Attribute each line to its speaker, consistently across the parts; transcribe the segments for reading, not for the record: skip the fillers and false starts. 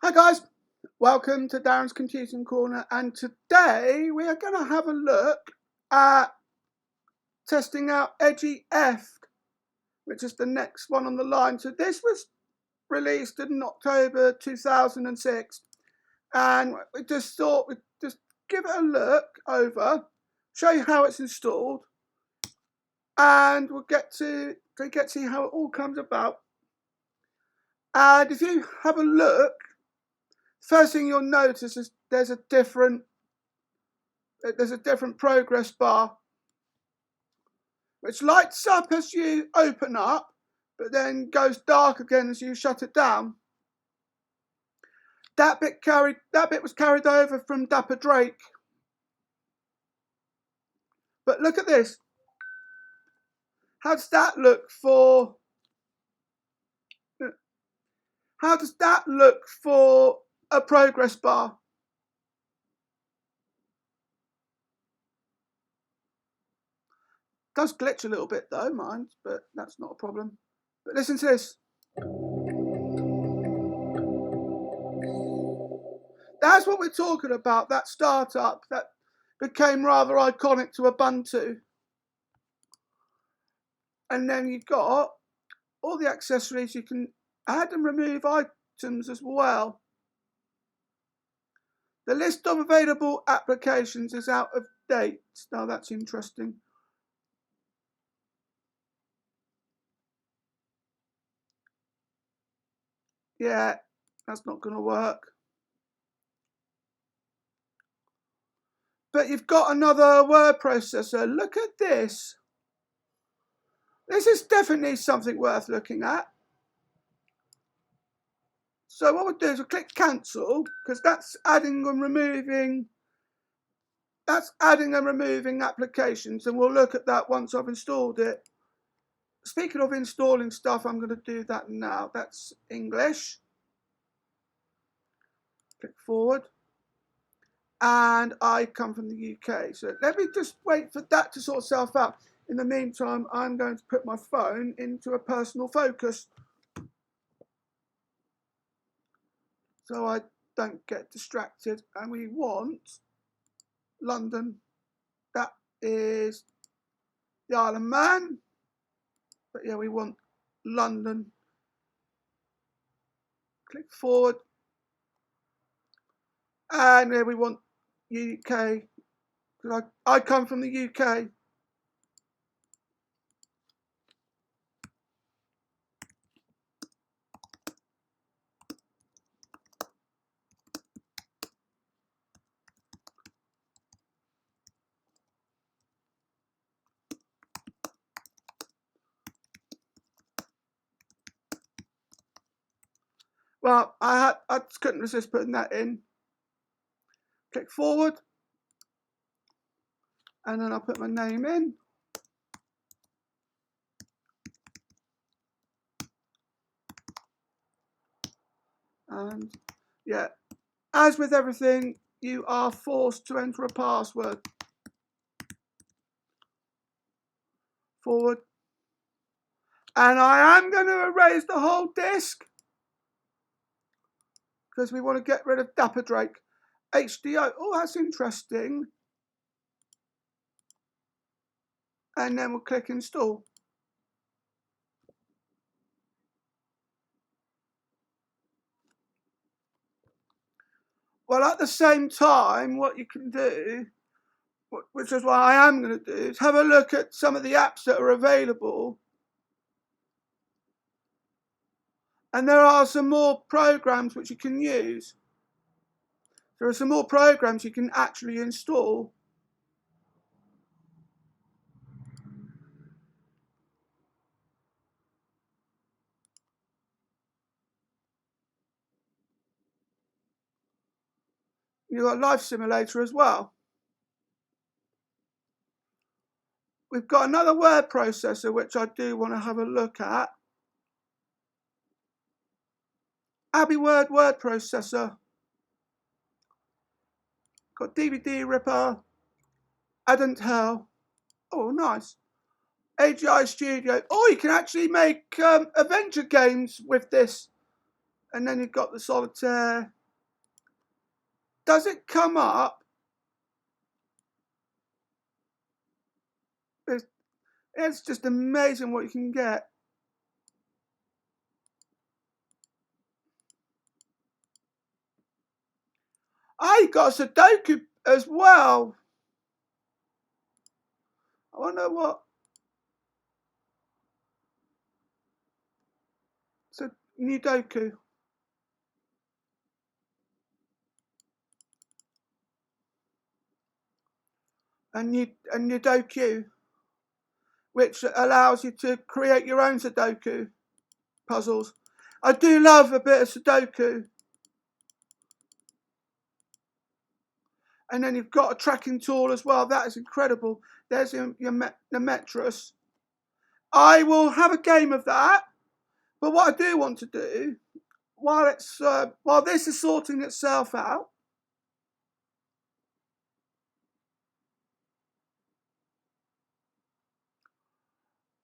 Speaker 1: Hi guys, welcome to Darren's Computing Corner, and today we are going to have a look at testing out Edgy Eft, which is the next one on the line. So this was released in October 2006, and we just thought we'd just give it a look over, show you how it's installed, and we'll get to see how it all comes about. And if you have a look, first thing you'll notice is there's a different progress bar which lights up as you open up but then goes dark again as you shut it down. That bit was carried over from Dapper Drake. But look at this. How does that look for a progress bar? Does glitch a little bit though, mind, but that's not a problem. But listen to this. That's what we're talking about, that startup that became rather iconic to Ubuntu. And then you've got all the accessories. You can add and remove items as well. The list of available applications is out of date. Now that's interesting. Yeah, that's not going to work. But you've got another word processor. Look at this. This is definitely something worth looking at. So what we'll do is we'll click cancel, because that's adding and removing applications, and we'll look at that once I've installed it. Speaking of installing stuff, I'm going to do that now. That's English. Click forward. And I come from the UK. So let me just wait for that to sort itself out. In the meantime, I'm going to put my phone into a personal focus so I don't get distracted. And we want London. That is the Isle of Man. But yeah, we want London. Click forward. And here we want UK. I come from the UK. Well, I just couldn't resist putting that in. Click forward. And then I'll put my name in. And yeah, as with everything, you are forced to enter a password. Forward. And I am going to erase the whole disk because we want to get rid of Dapper Drake. HDO. Oh, that's interesting. And then we'll click install. Well, at the same time, what you can do, which is what I am going to do, is have a look at some of the apps that are available. And there are some more programs which you can use. There are some more programs you can actually install. You've got Life Simulator as well. We've got another word processor which I do want to have a look at. Abbey word processor. Got DVD Ripper. Adant Hell. Oh, nice. AGI Studio. Oh, you can actually make adventure games with this. and then you've got the solitaire. Does it come up? It's just amazing what you can get. You got a Sudoku as well. I wonder what. So Sudoku. And Sudoku, which allows you to create your own Sudoku puzzles. I do love a bit of Sudoku. And then you've got a tracking tool as well. That is incredible. There's the Metris. I will have a game of that. But what I do want to do, while this is sorting itself out,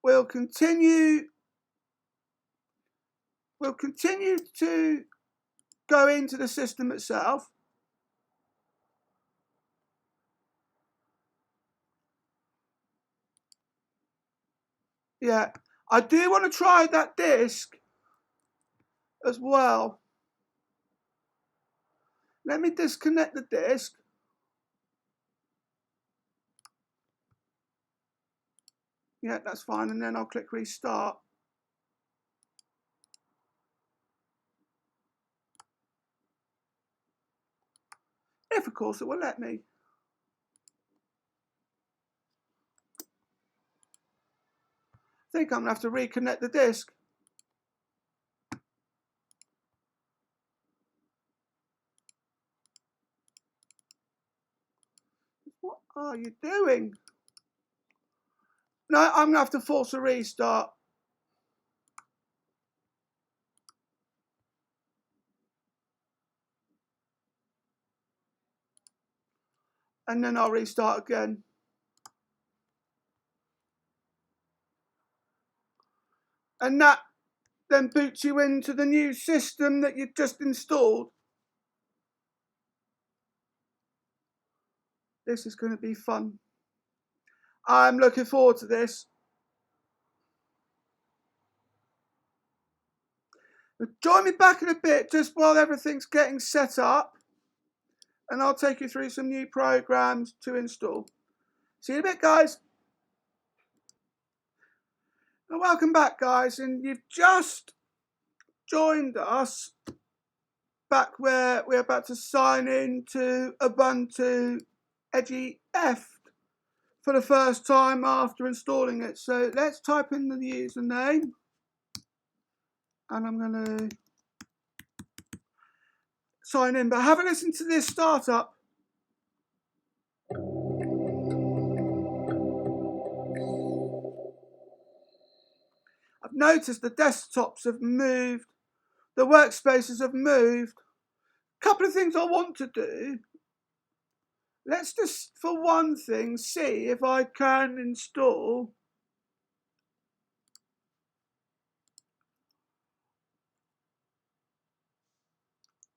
Speaker 1: we'll continue to go into the system itself. Yeah, I do want to try that disk as well. Let me disconnect the disk. Yeah, that's fine, and then I'll click restart. If, of course, it will let me. I think I'm going to have to reconnect the disk. What are you doing? No, I'm going to have to force a restart. And then I'll restart again. And that then boots you into the new system that you've just installed. This is going to be fun. I'm looking forward to this. But join me back in a bit just while everything's getting set up, and I'll take you through some new programs to install. See you in a bit, guys. And welcome back, guys. And you've just joined us back where we're about to sign into Ubuntu Edgy Eft for the first time after installing it. So let's type in the username, and I'm going to sign in. But have a listen to this startup. I've noticed the desktops have moved, the workspaces have moved. A couple of things I want to do. Let's just, for one thing, see if I can install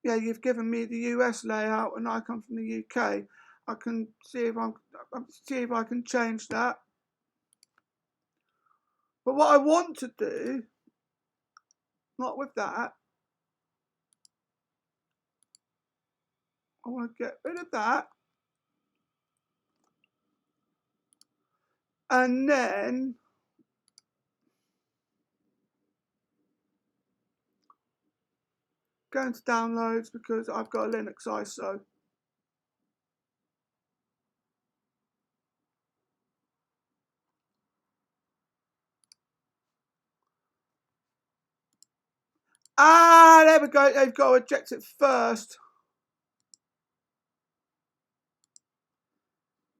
Speaker 1: yeah, you've given me the US layout and I come from the UK. I can see if I can change that. But what I want to do, not with that, I want to get rid of that. And then go into downloads because I've got a Linux ISO. There we go. They've got to eject it first.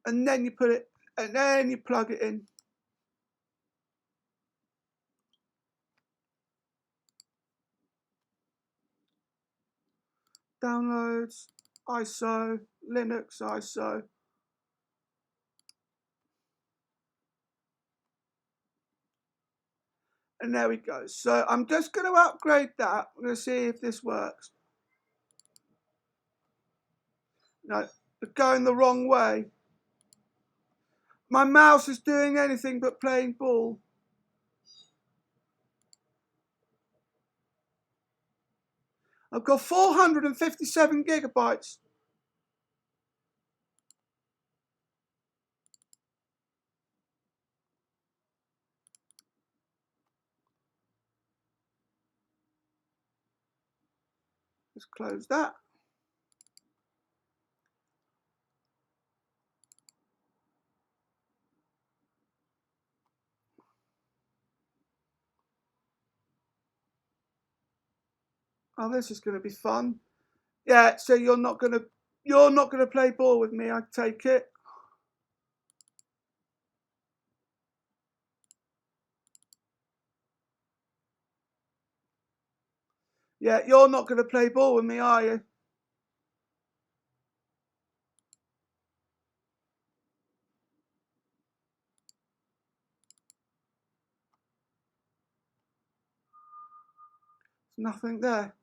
Speaker 1: And then you put it, and then you plug it in. Downloads, ISO, Linux ISO. And there we go. So I'm just going to upgrade that. I'm going to see if this works. No, it's going the wrong way. My mouse is doing anything but playing ball. I've got 457 gigabytes. Let's close that. Oh, this is going to be fun. Yeah, so you're not going to play ball with me, I take it. Yeah, you're not going to play ball with me, are you? There's nothing there.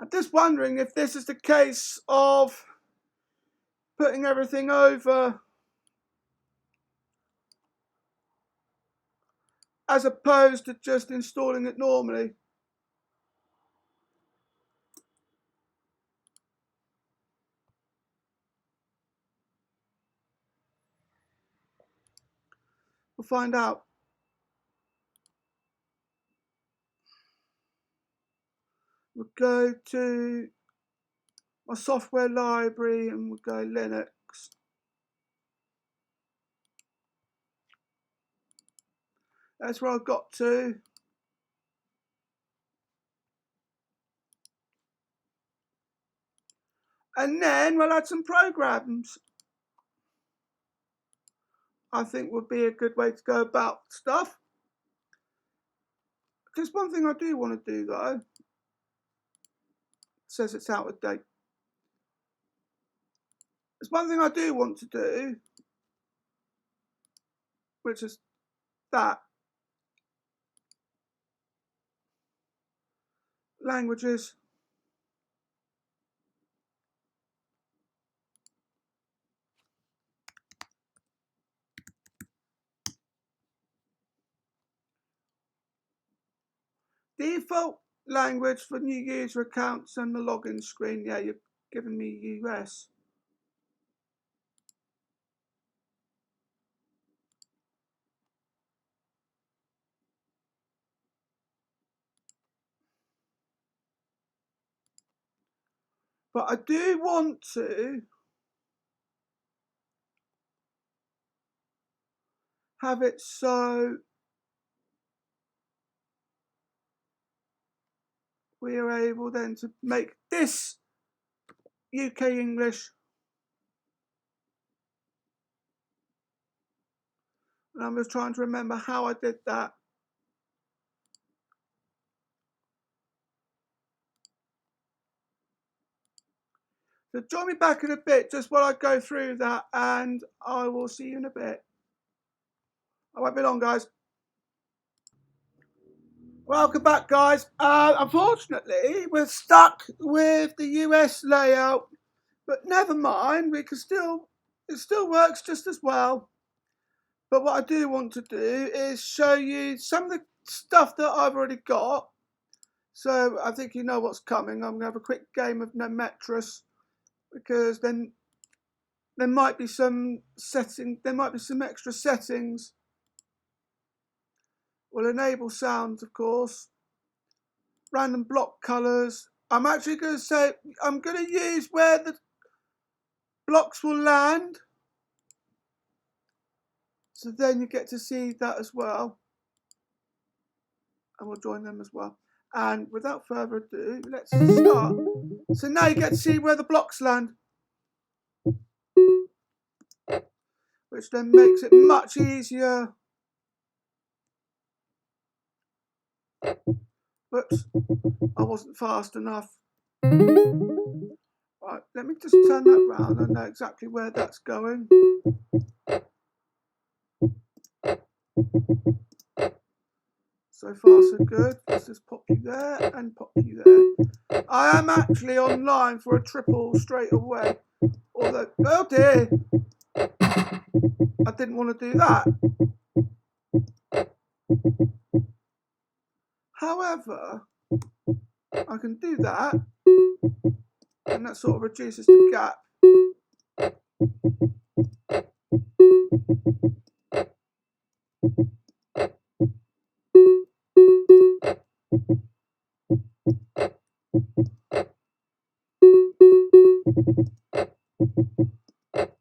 Speaker 1: I'm just wondering if this is the case of putting everything over as opposed to just installing it normally. We'll find out. We'll go to my software library and we'll go Linux. That's where I got to. And then we'll add some programs. I think would be a good way to go about stuff. There's one thing I do want to do though. It says it's out of date. There's one thing I do want to do, which is that. Languages. Default language for new user accounts and the login screen. Yeah, you're giving me US. But I do want to have it so we are able then to make this UK English. And I'm just trying to remember how I did that. So join me back in a bit just while I go through that, and I will see you in a bit. I won't be long, guys. Welcome back, guys. Unfortunately, we're stuck with the US layout, but never mind. It still works just as well. But what I do want to do is show you some of the stuff that I've already got. So I think you know what's coming. I'm going to have a quick game of Nemetris, because then there might be some extra settings. We'll enable sounds, of course. Random block colors. I'm actually going to say, I'm going to use where the blocks will land. So then you get to see that as well. And we'll join them as well. And without further ado, let's start. So now you get to see where the blocks land. which then makes it much easier. Whoops, I wasn't fast enough. Right, let me just turn that round and know exactly where that's going. So far so good. Let's just pop you there and pop you there. I am actually online for a triple straight away. Although, oh dear, I didn't want to do that. However, I can do that, and that sort of reduces the gap.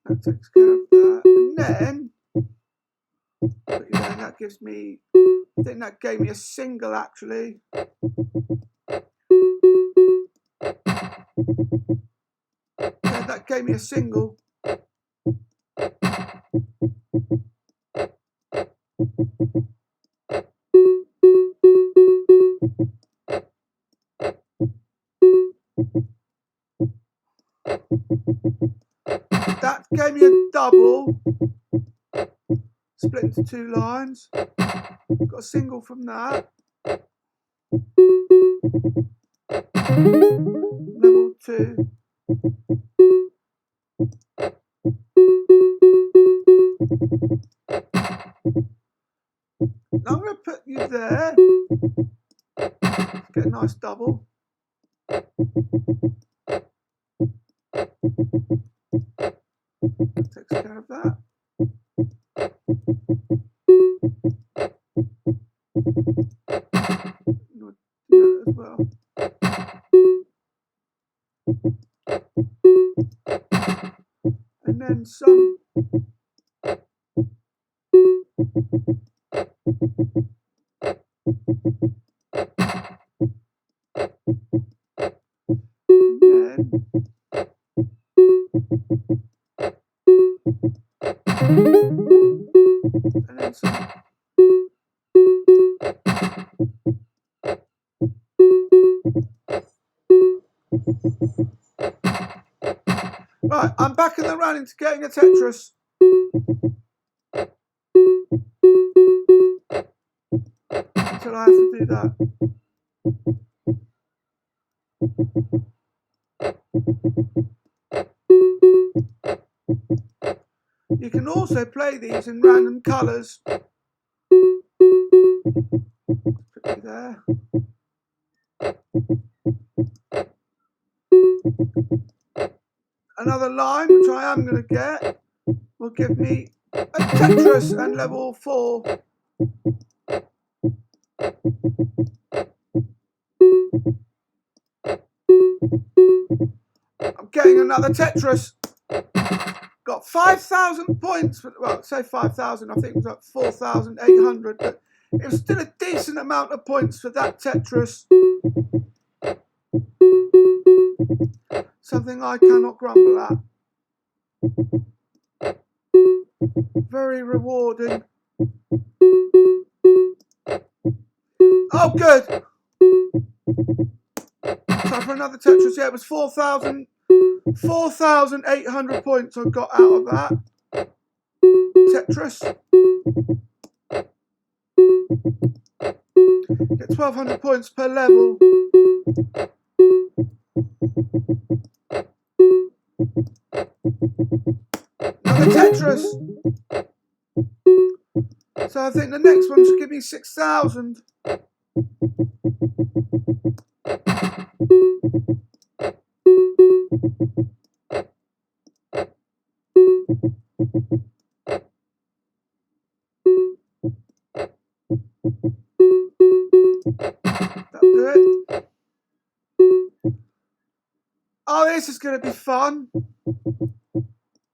Speaker 1: That takes care of that. And then, put you there, and that gives me, I think that gave me a single actually. Yeah, that gave me a single. That gave me a double, split into two lines. Got a single from that. Level 2. Now I'm going to put you there. Get a nice double. Takes care of that. Do that as well. And then some. And then some. Right, I'm back in the run into getting a Tetris. Until I have to do that. You can also play these in random colours. Put you there. Another line, which I am going to get, will give me a Tetris and level 4. I'm getting another Tetris. Got 5,000 points. Well, say 5,000. I think it was like 4,800, but it was still a decent amount of points for that Tetris. Something I cannot grumble at. Very rewarding. Oh, good. So for another Tetris, yeah, it was 4,800 points I got out of that Tetris. Get 1,200 points per level. Another Tetris. So I think the next one should give me 6,000. That'll do it. Oh, this is going to be fun.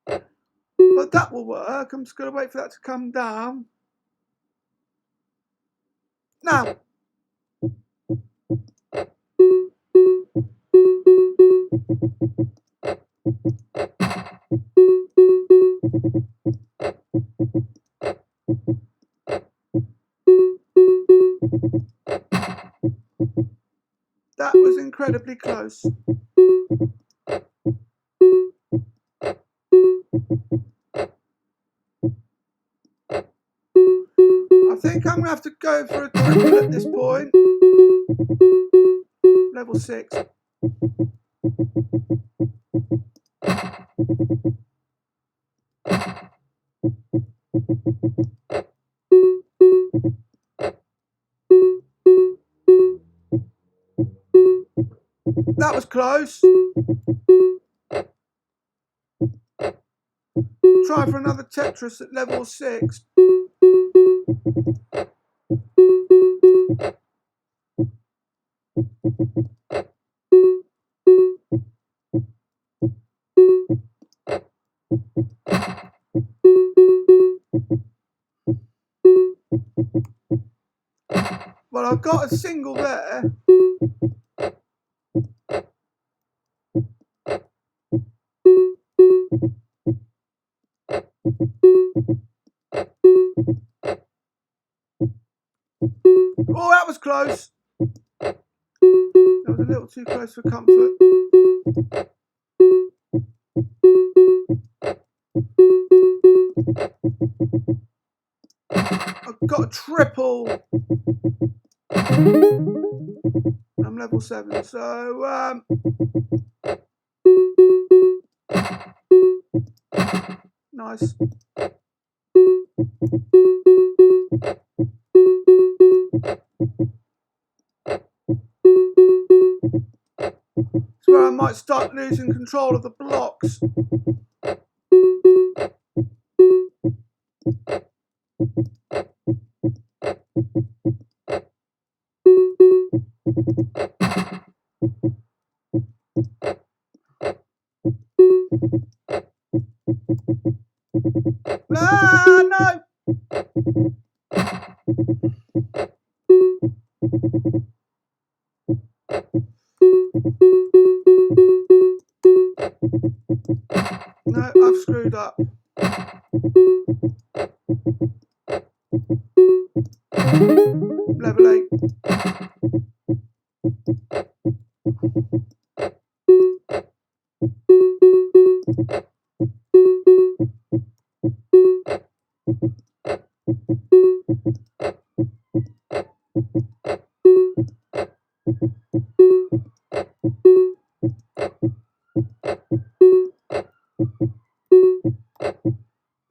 Speaker 1: But that will work. I'm just going to wait for that to come down. Now. was incredibly close. I think I'm going to have to go for a triple at this point. Level 6. That was close. Try for another Tetris at level 6. Well, I've got a single there. Oh, that was close. That was a little too close for comfort. I've got a triple. I'm level 7, so nice. It's where I might start losing control of the blocks. Ah, no! No, I've screwed up. Level 8.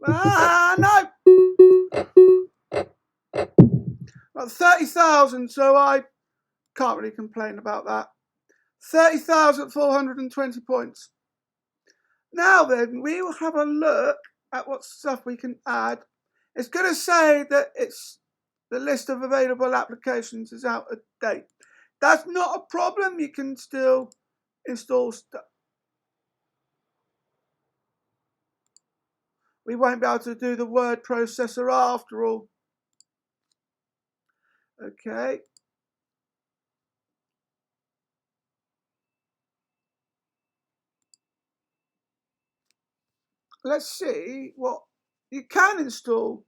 Speaker 1: Ah, no! Well, 30,000, so I can't really complain about that. 30,420 points. Now then, we will have a look at what stuff we can add. It's going to say that the list of available applications is out of date. That's not a problem. You can still install stuff. We won't be able to do the word processor after all. Okay. Let's see what you can install.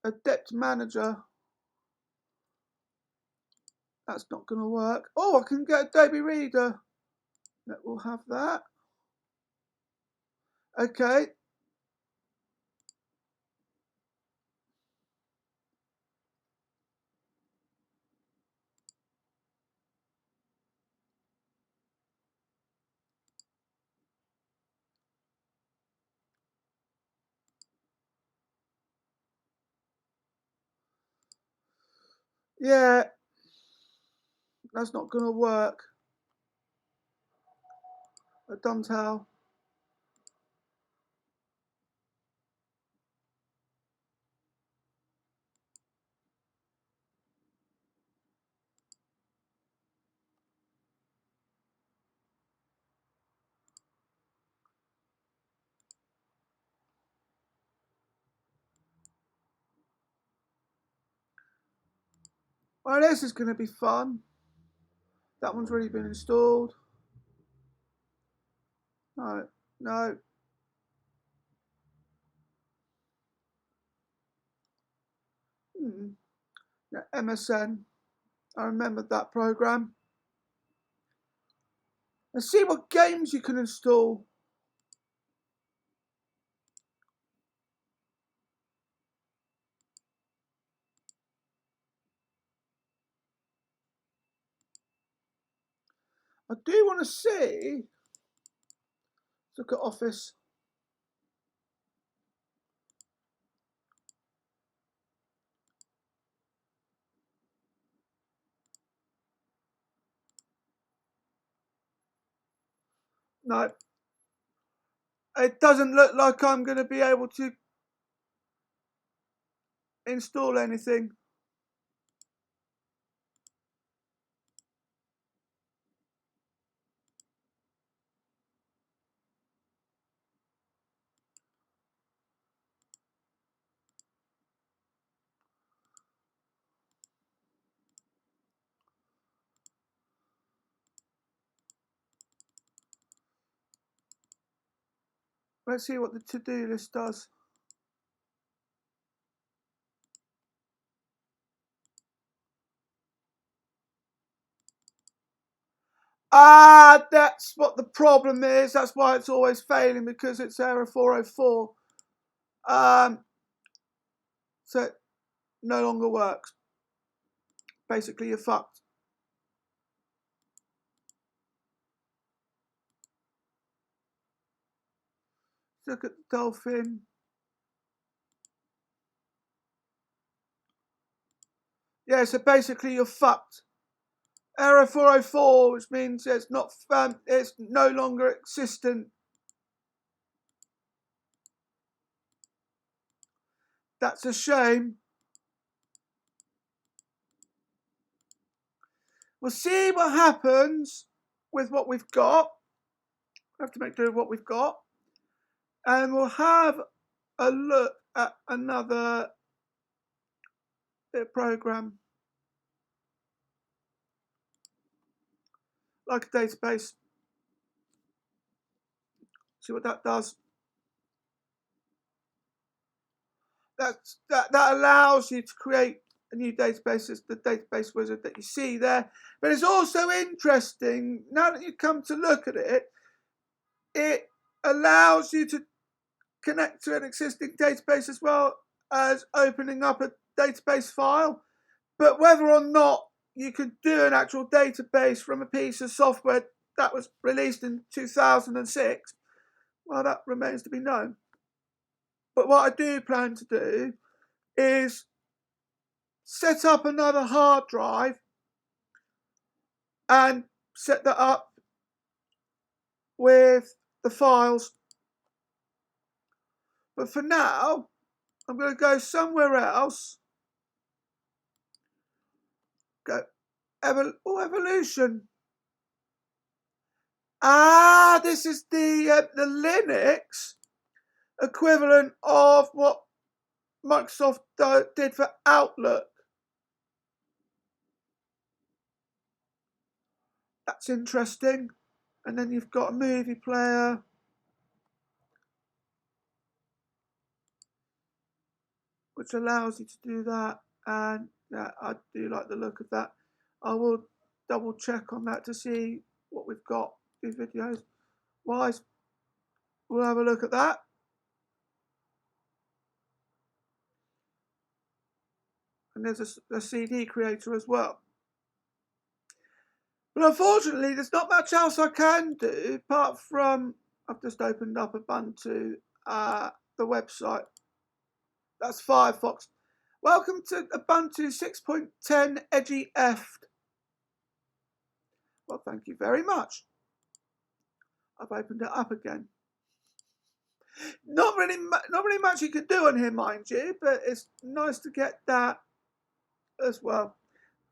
Speaker 1: Adept Manager. That's not going to work. Oh, I can get Adobe Reader. We'll have that. Okay. Yeah, that's not going to work. I don't tell. Well, this is going to be fun. That one's already been installed. No, no. Yeah, MSN. I remembered that program. Let's see what games you can install. I do want to see. Let's look at Office. No, it doesn't look like I'm going to be able to install anything. Let's see what the to-do list does. Ah, that's what the problem is. That's why it's always failing, because it's error 404. So it no longer works. Basically, you're fucked. Look at the dolphin. Yeah, so basically you're fucked. Error 404, which means it's not it's no longer existent. That's a shame. We'll see what happens with what we've got. We have to make do with what we've got. And we'll have a look at another program, like a database. See what that does. That allows you to create a new database. It's the database wizard that you see there. But it's also interesting, now that you come to look at it, it allows you to connect to an existing database as well as opening up a database file. But whether or not you could do an actual database from a piece of software that was released in 2006, well, that remains to be known. But what I do plan to do is set up another hard drive and set that up with the files. But for now, I'm going to go somewhere else. Go evolution. Ah, this is the Linux equivalent of what Microsoft did for Outlook. That's interesting. And then you've got a movie player. Which allows you to do that. And yeah, I do like the look of that. I will double check on that to see what we've got. These videos wise. We'll have a look at that. And there's a CD creator as well. But unfortunately, there's not much else I can do apart from I've just opened up Ubuntu, the website. That's Firefox. Welcome to Ubuntu 6.10 Edgy Eft. Well, thank you very much. I've opened it up again. Not really much you can do on here, mind you, but it's nice to get that as well.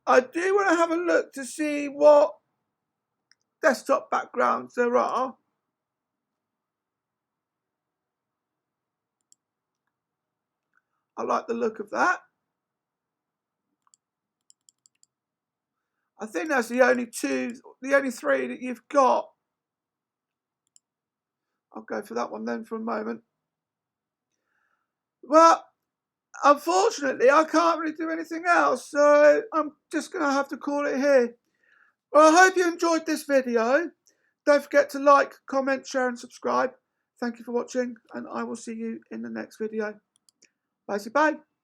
Speaker 1: I do want to have a look to see what desktop backgrounds there are. I like the look of that. I think that's the only three that you've got. I'll go for that one then for a moment. Well, unfortunately, I can't really do anything else, so I'm just going to have to call it here. Well, I hope you enjoyed this video. Don't forget to like, comment, share and subscribe. Thank you for watching, and I will see you in the next video. Bye.